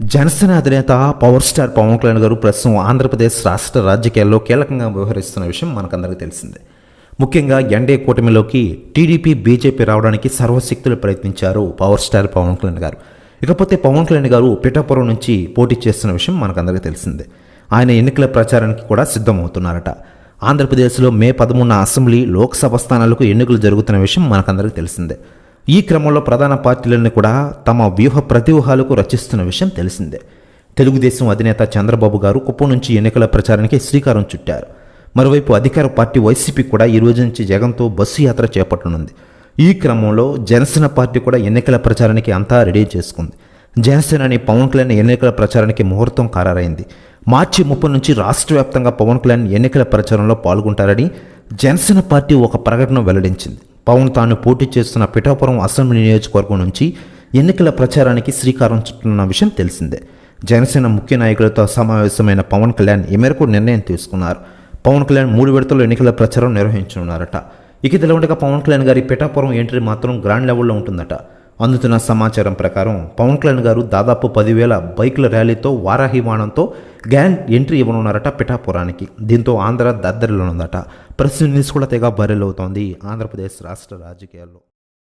జనసేన అధినేత power star Pawan Kalyan గారు ప్రస్తుతం ఆంధ్రప్రదేశ్ రాష్ట్ర రాజకీయాల్లో కీలకంగా వ్యవహరిస్తున్న విషయం మనకందరికీ తెలిసిందే. ముఖ్యంగా ఎన్డీఏ కూటమిలోకి టీడీపీ బీజేపీ రావడానికి సర్వశక్తులు ప్రయత్నించారు పవర్ స్టార్ పవన్ కళ్యాణ్ గారు. ఇకపోతే పవన్ కళ్యాణ్ గారు పిఠాపురం నుంచి పోటీ చేస్తున్న విషయం మనకందరికీ తెలిసిందే. ఆయన ఎన్నికల ప్రచారానికి కూడా సిద్ధమవుతున్నారట. ఆంధ్రప్రదేశ్లో మే 13 అసెంబ్లీ లోక్సభ స్థానాలకు ఎన్నికలు జరుగుతున్న విషయం మనకందరికీ తెలిసిందే. ఈ క్రమంలో ప్రధాన పార్టీలన్నీ కూడా తమ ప్రతివ్యూహాలకు రచిస్తున్న విషయం తెలిసిందే. తెలుగుదేశం అధినేత చంద్రబాబు గారు కుప్పం నుంచి ఎన్నికల ప్రచారానికి శ్రీకారం చుట్టారు. మరోవైపు అధికార పార్టీ వైసీపీ కూడా ఈ రోజు నుంచి జగన్తో బస్సు యాత్ర చేపట్టనుంది. ఈ క్రమంలో జనసేన పార్టీ కూడా ఎన్నికల ప్రచారానికి అంతా రెడీ చేసుకుంది. జనసేనని పవన్ కళ్యాణ్ ఎన్నికల ప్రచారానికి ముహూర్తం ఖరారైంది. మార్చి 30 నుంచి రాష్ట్ర వ్యాప్తంగా పవన్ కళ్యాణ్ ఎన్నికల ప్రచారంలో పాల్గొంటారని జనసేన పార్టీ ఒక ప్రకటన వెల్లడించింది. పవన్ తాను పోటీ చేస్తున్న పిఠాపురం అసెంబ్లీ నియోజకవర్గం నుంచి ఎన్నికల ప్రచారానికి శ్రీకారం చుట్టున్న విషయం తెలిసిందే. జనసేన ముఖ్య నాయకులతో సమావేశమైన పవన్ కళ్యాణ్ ఈ మేరకు నిర్ణయం తీసుకున్నారు. పవన్ కళ్యాణ్ 3 విడతల్లో ఎన్నికల ప్రచారం నిర్వహించనున్నారట. ఇక తెలవడగా పవన్ కళ్యాణ్ గారి పిఠాపురం ఎంట్రీ మాత్రం గ్రాండ్ లెవెల్లో ఉంటుందట. అందుతున్న సమాచారం ప్రకారం పవన్ కళ్యాణ్ గారు దాదాపు 10,000 బైకుల ర్యాలీతో వారాహి వాహనంతో గ్యాంగ్ ఎంట్రీ ఇవ్వనున్నారట పిఠాపురానికి. దీంతో ఆంధ్ర దద్దరిలోనుందట. ప్రెస్ న్యూస్ కూడా తెగ వైరల్ అవుతోంది ఆంధ్రప్రదేశ్ రాష్ట్ర రాజకీయాల్లో.